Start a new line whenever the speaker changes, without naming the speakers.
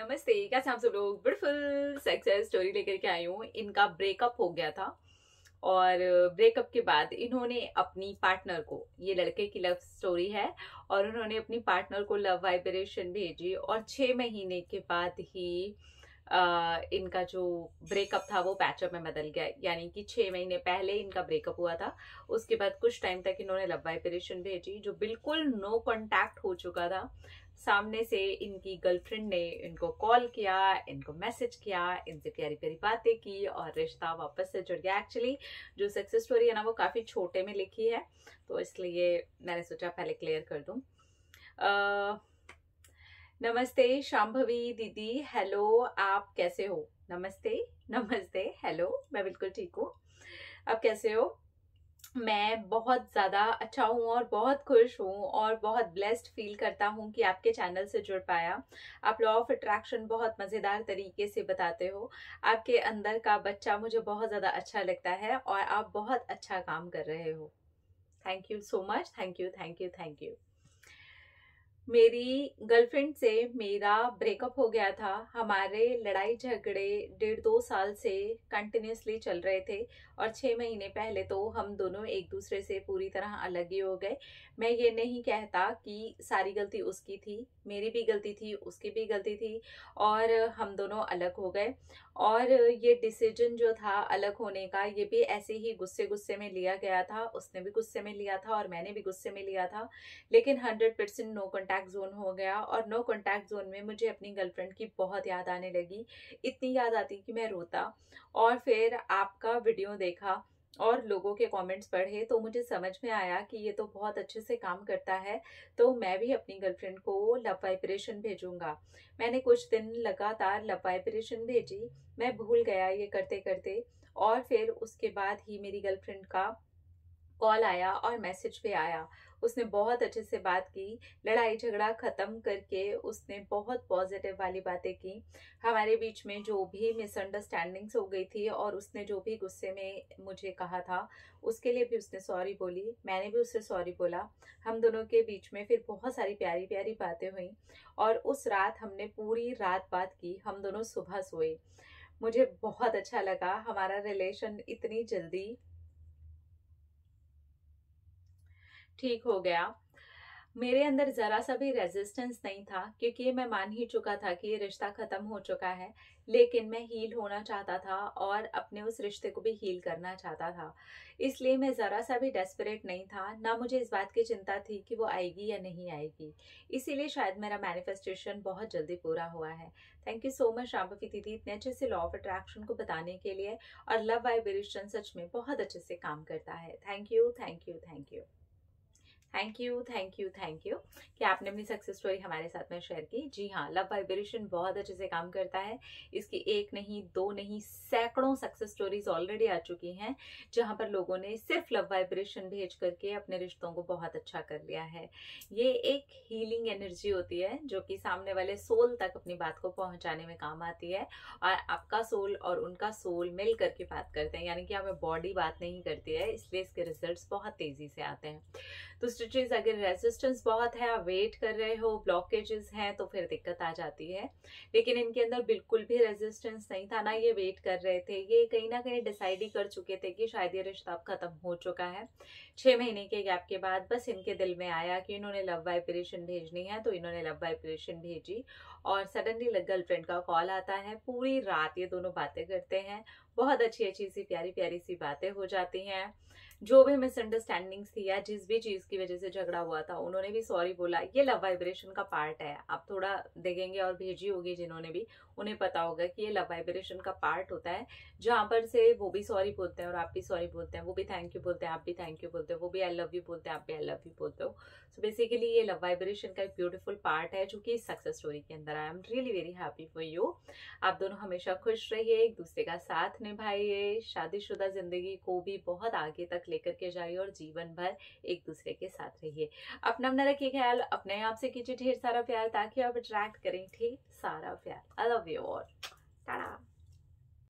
नमस्ते, कैसे आप सब लोग। ब्यूटीफुल सक्सेस स्टोरी लेकर के आई हूँ। इनका ब्रेकअप हो गया था और ब्रेकअप के बाद इन्होंने अपनी पार्टनर को, ये लड़के की लव स्टोरी है, और उन्होंने अपनी पार्टनर को लव वाइब्रेशन भेजी और 6 महीने के बाद ही इनका जो ब्रेकअप था वो पैचअप में बदल गया। यानी कि 6 महीने पहले इनका ब्रेकअप हुआ था, उसके बाद कुछ टाइम तक इन्होंने लव वाइब्रेशन भेजी जो बिल्कुल नो कांटेक्ट हो चुका था। सामने से इनकी गर्लफ्रेंड ने इनको कॉल किया, इनको मैसेज किया, इनसे प्यारी प्यारी बातें की और रिश्ता वापस से जुड़ गया। एक्चुअली जो सक्सेस स्टोरी है ना वो काफी छोटे में लिखी है, तो इसलिए मैंने सोचा पहले क्लियर कर दूं। नमस्ते शांभवी दीदी, हेलो, आप कैसे हो? नमस्ते नमस्ते, हेलो, मैं बिल्कुल ठीक हूँ। आप कैसे हो? मैं बहुत ज़्यादा अच्छा हूँ और बहुत खुश हूँ और बहुत ब्लेस्ड फील करता हूँ कि आपके चैनल से जुड़ पाया। आप लॉ ऑफ अट्रैक्शन बहुत मज़ेदार तरीके से बताते हो। आपके अंदर का बच्चा मुझे बहुत ज़्यादा अच्छा लगता है और आप बहुत अच्छा काम कर रहे हो। Thank you so much, thank you thank you thank you. मेरी गर्लफ्रेंड से मेरा ब्रेकअप हो गया था। हमारे लड़ाई झगड़े 1.5-2 साल से कंटिन्यूसली चल रहे थे और 6 महीने पहले तो हम दोनों एक दूसरे से पूरी तरह अलग ही हो गए। मैं ये नहीं कहता कि सारी गलती उसकी थी, मेरी भी गलती थी, उसकी भी गलती थी और हम दोनों अलग हो गए। और ये डिसीजन जो था अलग होने का, ये भी ऐसे ही गुस्से गुस्से में लिया गया था। उसने भी गुस्से में लिया था और मैंने भी गुस्से में लिया था, लेकिन 100% नो कॉन्टैक्ट जोन हो गया। और नो कॉन्टैक्ट जोन में मुझे अपनी गर्लफ्रेंड की बहुत याद आने लगी, इतनी याद आती कि मैं रोता। और फिर आपका वीडियो देखा और लोगों के कमेंट्स पढ़े तो मुझे समझ में आया कि ये तो बहुत अच्छे से काम करता है, तो मैं भी अपनी गर्लफ्रेंड को लव वाइब्रेशन भेजूंगा। मैंने कुछ दिन लगातार लव वाइब्रेशन भेजी, मैं भूल गया ये करते करते। और फिर उसके बाद ही मेरी गर्लफ्रेंड का कॉल आया और मैसेज पे आया। उसने बहुत अच्छे से बात की, लड़ाई झगड़ा खत्म करके उसने बहुत पॉजिटिव वाली बातें की। हमारे बीच में जो भी मिसअंडरस्टैंडिंग्स हो गई थी और उसने जो भी गुस्से में मुझे कहा था उसके लिए भी उसने सॉरी बोली, मैंने भी उससे सॉरी बोला। हम दोनों के बीच में फिर बहुत सारी प्यारी प्यारी बातें हुई और उस रात हमने पूरी रात बात की, हम दोनों सुबह सोए। मुझे बहुत अच्छा लगा हमारा रिलेशन इतनी जल्दी ठीक हो गया। मेरे अंदर जरा सा भी रेजिस्टेंस नहीं था क्योंकि मैं मान ही चुका था कि ये रिश्ता खत्म हो चुका है, लेकिन मैं हील होना चाहता था और अपने उस रिश्ते को भी हील करना चाहता था। इसलिए मैं जरा सा भी डेस्परेट नहीं था, ना मुझे इस बात की चिंता थी कि वो आएगी या नहीं आएगी। इसीलिए शायद मेरा मैनिफेस्टेशन बहुत जल्दी पूरा हुआ है। Thank you so much Shambhavi दीदी, इतने अच्छे से लॉ ऑफ अट्रैक्शन को बताने के लिए। और लव वाइब्रेशन सच में बहुत अच्छे से काम करता है। Thank you thank you thank you thank you thank you thank you कि आपने अपनी सक्सेस स्टोरी हमारे साथ में शेयर की। जी हाँ, लव वाइब्रेशन बहुत अच्छे से काम करता है। इसकी एक नहीं, दो नहीं, सैकड़ों सक्सेस स्टोरीज ऑलरेडी आ चुकी हैं जहां पर लोगों ने सिर्फ लव वाइब्रेशन भेज करके अपने रिश्तों को बहुत अच्छा कर लिया है। ये एक हीलिंग एनर्जी होती है जो कि सामने वाले सोल तक अपनी बात को पहुंचाने में काम आती है। और आपका सोल और उनका सोल मिल करके बात करते हैं, यानी कि हमें बॉडी बात नहीं करती है, इसलिए इसके रिजल्ट्स बहुत तेजी से आते हैं। दूसरी चीज, अगर रेजिस्टेंस बहुत है, आप वेट कर रहे हो, ब्लॉकेजेस हैं, तो फिर दिक्कत आ जाती है। लेकिन इनके अंदर बिल्कुल भी रेजिस्टेंस नहीं था, ना ये वेट कर रहे थे, ये कहीं ना कहीं डिसाइड ही कर चुके थे कि शायद ये रिश्ता अब खत्म हो चुका है। 6 महीने के गैप के बाद बस इनके दिल में आया कि इन्होंने लव वाइब्रेशन भेजनी है, तो इन्होंने लव वाइब्रेशन भेजी। और सडनली गर्लफ्रेंड का कॉल आता है, पूरी रात ये दोनों बातें करते हैं, बहुत अच्छी अच्छी सी प्यारी प्यारी सी बातें हो जाती हैं। जो भी मिसअंडरस्टैंडिंग्स थी या जिस भी चीज की वजह से झगड़ा हुआ था उन्होंने भी सॉरी बोला। ये लव वाइब्रेशन का पार्ट है, आप थोड़ा देखेंगे और भेजी होगी जिन्होंने भी, उन्हें पता होगा कि ये लव वाइब्रेशन का पार्ट होता है, जहां पर से वो भी सॉरी बोलते हैं और आप भी सॉरी बोलते हैं, वो भी थैंक यू बोलते हैं, आप भी थैंक यू बोलते हो, वो भी आई लव यू बोलते हैं, आप भी आई लव यू बोलते हो। सो बेसिकली ये लव वाइब्रेशन का एक ब्यूटीफुल पार्ट है जो कि सक्सेस स्टोरी के अंदर I am really very happy for you. आप दोनों हमेशा खुश रहिए, एक दूसरे का साथ निभाइए, शादीशुदा जिंदगी को भी बहुत आगे तक लेकर के जाइए और जीवन भर एक दूसरे के साथ रहिए। अपना रखिए ख्याल, अपने आप से कीजिए ढेर सारा प्यार ताकि आप अट्रैक्ट करें ढेर सारा प्यार। I love you all, Tata.